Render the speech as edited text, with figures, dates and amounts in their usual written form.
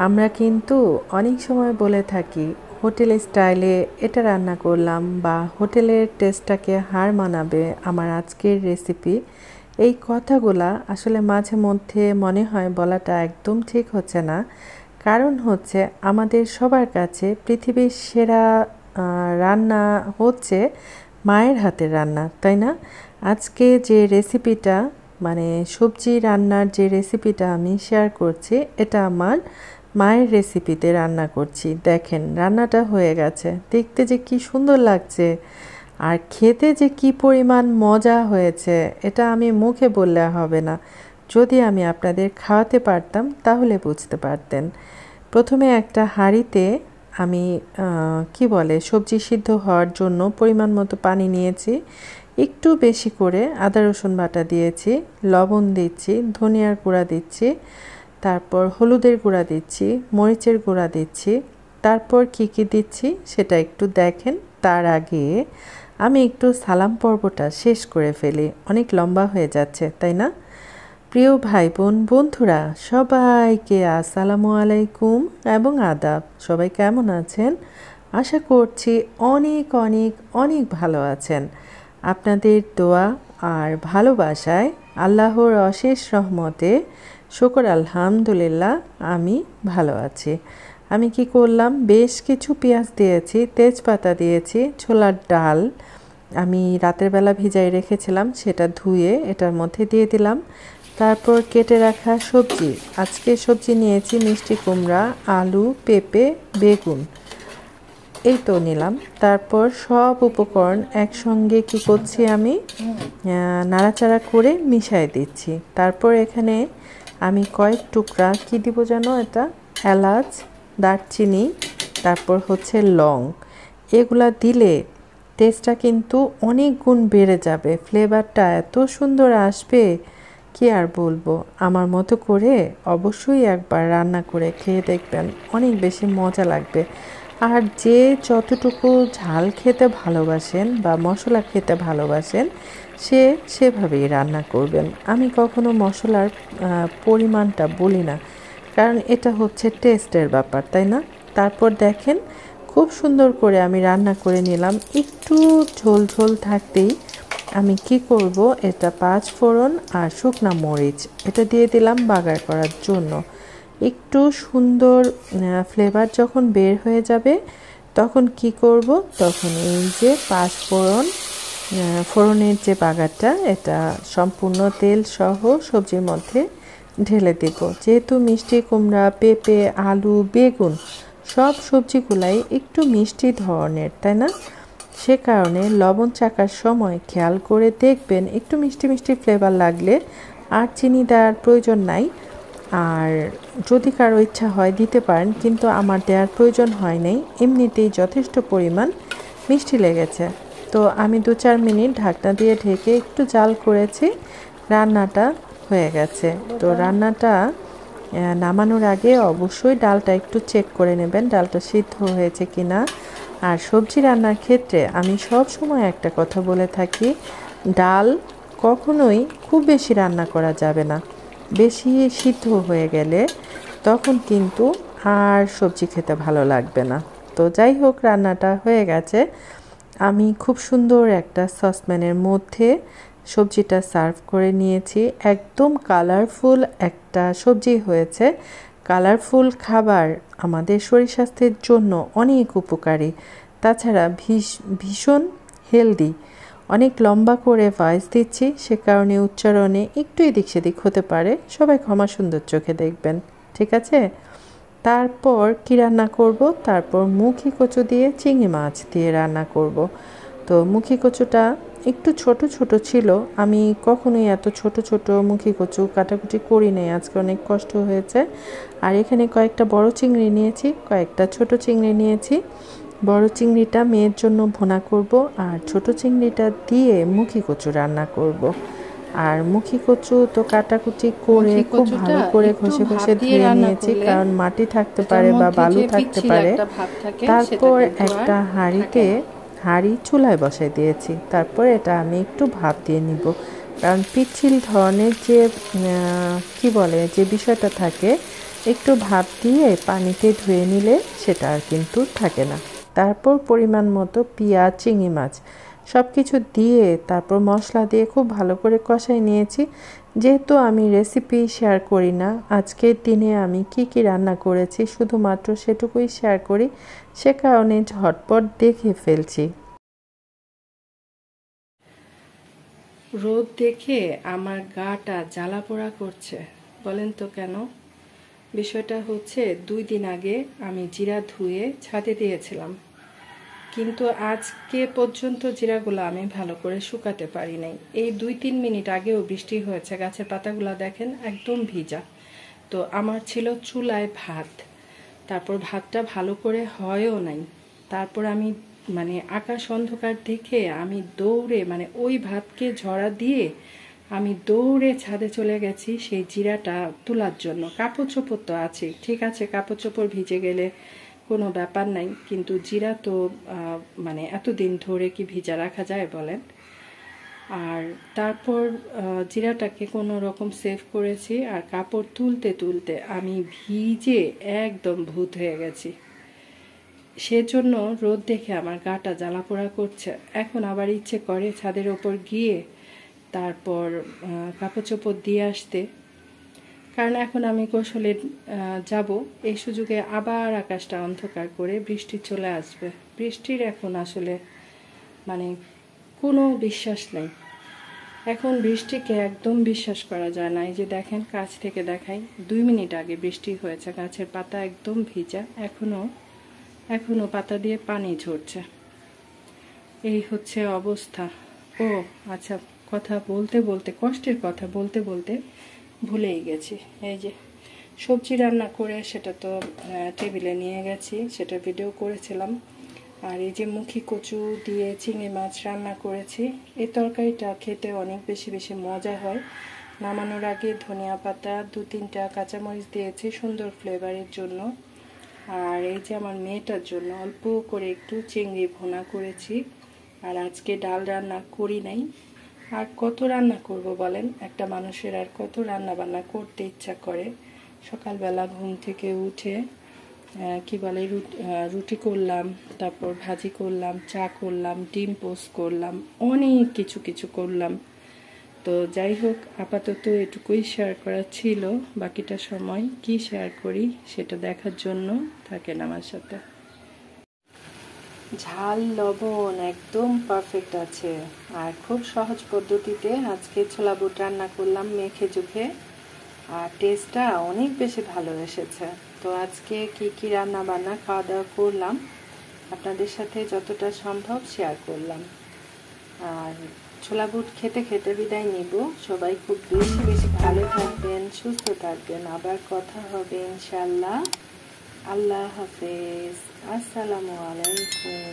আমরা কিন্তু অনেক সময় বলে থাকি হোটেল স্টাইলে এটা রান্না করলাম বা হোটেলের টেস্টটাকে হার মানাবে আমার আজকের রেসিপি। এই কথাগুলা আসলে মাঝে মধ্যে মনে হয় বলাটা একদম ঠিক হচ্ছে না। কারণ হচ্ছে আমাদের সবার কাছে পৃথিবীর সেরা রান্না হচ্ছে মায়ের হাতের রান্না, তাই না? আজকে যে রেসিপিটা মানে সবজি রান্নার যে রেসিপিটা আমি শেয়ার করছি, এটা আমার মায়ের রেসিপিতে রান্না করছি। দেখেন রান্নাটা হয়ে গেছে, দেখতে যে কি সুন্দর লাগছে আর খেতে যে কি পরিমাণ মজা হয়েছে এটা আমি মুখে বললে হবে না। যদি আমি আপনাদের খাওয়াতে পারতাম তাহলে বুঝতে পারতেন। প্রথমে একটা হাঁড়িতে আমি কি বলে সবজি সিদ্ধ হওয়ার জন্য পরিমাণ মতো পানি নিয়েছি, একটু বেশি করে আদা রসুন বাটা দিয়েছি, লবণ দিচ্ছি, ধনিয়ার গুঁড়া দিচ্ছি, তারপর হলুদের গুঁড়া দিচ্ছি, মরিচের গুঁড়া দিচ্ছি। তারপর কি কি দিচ্ছি সেটা একটু দেখেন। তার আগে আমি একটু সালাম পর্বটা শেষ করে ফেলি, অনেক লম্বা হয়ে যাচ্ছে তাই না? প্রিয় ভাই বোন বন্ধুরা সবাইকে আসসালামু আলাইকুম এবং আদাব। সবাই কেমন আছেন? আশা করছি অনেক অনেক অনেক ভালো আছেন। আপনাদের দোয়া আর ভালোবাসায় আল্লাহর অশেষ রহমতে শুকর আলহামদুলিল্লাহ আমি ভালো আছি। আমি কি করলাম, বেশ কিছু পেঁয়াজ দিয়েছি, তেজপাতা দিয়েছি, ছোলার ডাল আমি রাতের বেলা ভিজাই রেখেছিলাম, সেটা ধুয়ে এটার মধ্যে দিয়ে দিলাম। তারপর কেটে রাখা সবজি, আজকে সবজি নিয়েছি মিষ্টি কুমড়া, আলু, পেঁপে, বেগুন, এই তো নিলাম। তারপর সব উপকরণ একসঙ্গে কি করছি আমি নাড়াচাড়া করে মিশিয়ে দিচ্ছি। তারপর এখানে আমি কয়েক টুকরা কি দিব যেন, এটা এলাচ, দারচিনি, তারপর হচ্ছে লং, এগুলা দিলে টেস্টটা কিন্তু অনেক গুণ বেড়ে যাবে, ফ্লেভারটা এত সুন্দর আসবে কি আর বলবো। আমার মতো করে অবশ্যই একবার রান্না করে খেয়ে দেখবেন, অনেক বেশি মজা লাগবে। আর যে যতটুকু ঝাল খেতে ভালোবাসেন বা মশলা খেতে ভালোবাসেন সে সেভাবেই রান্না করবেন। আমি কখনো মশলার পরিমাণটা বলি না, কারণ এটা হচ্ছে টেস্টের ব্যাপার, তাই না? তারপর দেখেন খুব সুন্দর করে আমি রান্না করে নিলাম। একটু ঝোল ঝোল থাকতেই আমি কি করব, এটা পাঁচ ফোড়ন আর শুকনা মরিচ এটা দিয়ে দিলাম বাগার করার জন্য। একটু সুন্দর ফ্লেভার যখন বের হয়ে যাবে তখন কি করব, তখন এই যে পাঁচ ফোড়ন ফোড়নের যে বাগারটা এটা সম্পূর্ণ তেল সহ সবজির মধ্যে ঢেলে দেব। যেহেতু মিষ্টি কুমড়া, পেঁপে, আলু, বেগুন সব সবজিগুলাই একটু মিষ্টি ধরনের, তাই না? সে কারণে লবণ চাকার সময় খেয়াল করে দেখবেন একটু মিষ্টি মিষ্টি ফ্লেভার লাগলে আর চিনি দেওয়ার প্রয়োজন নাই। আর যদি কারো ইচ্ছা হয় দিতে পারেন, কিন্তু আমার দেওয়ার প্রয়োজন হয় নাই, এমনিতেই যথেষ্ট পরিমাণ মিষ্টি লেগেছে। তো আমি 2-4 মিনিট ঢাকনা দিয়ে ঢেকে একটু জাল করেছি, রান্নাটা হয়ে গেছে। তো রান্নাটা নামানোর আগে অবশ্যই ডালটা একটু চেক করে নেবেন, ডালটা সিদ্ধ হয়েছে কি না। আর সবজি রান্নার ক্ষেত্রে আমি সব সময় একটা কথা বলে থাকি, ডাল কখনোই খুব বেশি রান্না করা যাবে না, বেশি সিদ্ধ হয়ে গেলে তখন কিন্তু আর সবজি খেতে ভালো লাগবে না। তো যাই হোক, রান্নাটা হয়ে গেছে। আমি খুব সুন্দর একটা সসপ্যানের মধ্যে সবজিটা সার্ভ করে নিয়েছি। একদম কালারফুল একটা সবজি হয়েছে। কালারফুল খাবার আমাদের শরীর স্বাস্থ্যের জন্য অনেক উপকারী, তাছাড়া ভীষণ হেলদি। অনেক লম্বা করে ভয়েস দিচ্ছি, সে কারণে উচ্চারণে একটু এদিক সেদিক হতে পারে, সবাই ক্ষমা সুন্দর চোখে দেখবেন, ঠিক আছে? তারপর কি রান্না করব, তারপর মুখি কচু দিয়ে চিংড়ি মাছ দিয়ে রান্না করব। তো মুখি কচুটা একটু ছোট ছোট ছিল, আমি কখনোই এত ছোট ছোট মুখি কচু কাটাকুটি করি নাই, আজকে অনেক কষ্ট হয়েছে। আর এখানে কয়েকটা বড় চিংড়ি নিয়েছি, কয়েকটা ছোট চিংড়ি নিয়েছি। বড় চিংড়িটা মেয়ের জন্য ভুনা করব আর ছোট চিংড়িটা দিয়ে মুখি কচু রান্না করব। আর মুখি কচু তো কাটাকুটি করে খুব ভালো করে ঘষে ঘষে ধুয়ে নিয়েছি, কারণ মাটি থাকতে পারে বা বালু থাকতে পারে। তারপর একটা হাঁড়ি চুলায় বসাই দিয়েছি, তারপর এটা আমি একটু ভাপ দিয়ে নিব, কারণ পিচ্ছিল ধরনের যে কি বলে যে বিষয়টা থাকে একটু ভাপ দিয়ে পানিতে ধুয়ে নিলে সেটা আর কিন্তু থাকে না। তারপর পরিমাণ মতো পেঁয়াজ, চিংড়ি মাছ সব কিছু দিয়ে তারপর মশলা দিয়ে খুব ভালো করে কষাই নিয়েছি। যেহেতু আমি রেসিপি শেয়ার করি না, আজকের দিনে আমি কি রান্না করেছি শুধুমাত্র সেটুকুই শেয়ার করি, সে কারণে ঝটপট দেখে ফেলছি। রোদ দেখে আমার গাটা জ্বালা পোড়া করছে। বলেন তো কেন? বিষয়টা হচ্ছে 2 দিন আগে আমি জিরা ধুয়ে ছাদে দিয়েছিলাম, কিন্তু আজকে পর্যন্ত জিরাগুলো আমি ভালো করে শুকাতে পারি নাই। এই 2-3 মিনিট আগেও বৃষ্টি হয়েছে, গাছের পাতাগুলো দেখেন একদম ভিজা। তো আমার ছিল চুলায় ভাত, তারপর ভাতটা ভালো করে হয়ও নাই। তারপর আমি আকাশ অন্ধকার দেখে আমি দৌড়ে ওই ভাতকে ঝরা দিয়ে আমি দৌড়ে ছাদে চলে গেছি সেই জিরাটা তোলার জন্য। কাপড় চোপড় তো আছে, ঠিক আছে, কাপড় চোপড় ভিজে গেলে কোনো ব্যাপার নাই, কিন্তু জিরা তো এতদিন ধরে কি ভিজা রাখা যায় বলেন? আর তারপর জিরাটাকে কোনো রকম সেভ করেছি, আর কাপড় তুলতে তুলতে আমি ভিজে একদম ভূত হয়ে গেছি। সেজন্য রোদ দেখে আমার গাটা জ্বালা পোড়া করছে। এখন আবার ইচ্ছে করে ছাদের ওপর গিয়ে তারপর কাপড় চোপড় দিয়ে আসতে, কারণ এখন আমি গোসলে যাব। এই সুযোগে আবার আকাশটা অন্ধকার করে বৃষ্টি চলে আসবে। বৃষ্টির এখন আসলে কোনো বিশ্বাস নেই। এখন বৃষ্টিকে একদম বিশ্বাস করা যায় না। এই যে দেখেন, কাছ থেকে দেখাই, 2 মিনিট আগে বৃষ্টি হয়েছে, গাছের পাতা একদম ভিজা, এখনো পাতা দিয়ে পানি ঝরছে। এই হচ্ছে অবস্থা। ও আচ্ছা, কথা বলতে বলতে, কষ্টের কথা বলতে বলতে ভুলেই গেছি। এই যে সবজি রান্না করে সেটা তো টেবিলে নিয়ে গেছি, সেটা ভিডিও করেছিলাম। আর এই যে মুখী কচু দিয়ে চিংড়ি মাছ রান্না করেছি। এই তরকারিটা খেতে অনেক বেশি মজা হয়। নামানোর আগে ধনিয়া পাতা 2-3টা কাঁচামরিচ দিয়েছি সুন্দর ফ্লেভারের জন্য। আর এই যে আমার মেয়েটার জন্য অল্প করে একটু চিংড়ি ভুনা করেছি। আর আজকে ডাল রান্না করি নাই। আর কত রান্না করব বলেন? একটা মানুষের আর কত রান্না বান্না করতে ইচ্ছা করে। সকালবেলা ঘুম থেকে উঠে রুটি করলাম, তারপর ভাজি করলাম, চা করলাম, ডিম পোস্ট করলাম, অনেক কিছু করলাম। তো যাই হোক, আপাতত এটুকুই শেয়ার করা ছিল। বাকিটা সময় কি শেয়ার করি সেটা দেখার জন্য থাকেন আমার সাথে। ঝাল লবণ একদম পারফেক্ট আছে। আর খুব সহজ পদ্ধতিতে আজকে ছোলা বুট রান্না করলাম মেখে জুখে, আর টেস্টটা অনেক বেশি ভালো এসেছে। তো আজকে কি রান্না বান্না খাওয়া দাওয়া করলাম আপনাদের সাথে যতটা সম্ভব শেয়ার করলাম। আর ছোলা বুট খেতে খেতে বিদায় নিব। সবাই খুব বেশি ভালো থাকবেন, সুস্থ থাকবেন। আবার কথা হবে ইনশাআল্লাহ। আল্লাহ হাফেজ। আসসালামু আলাইকুম।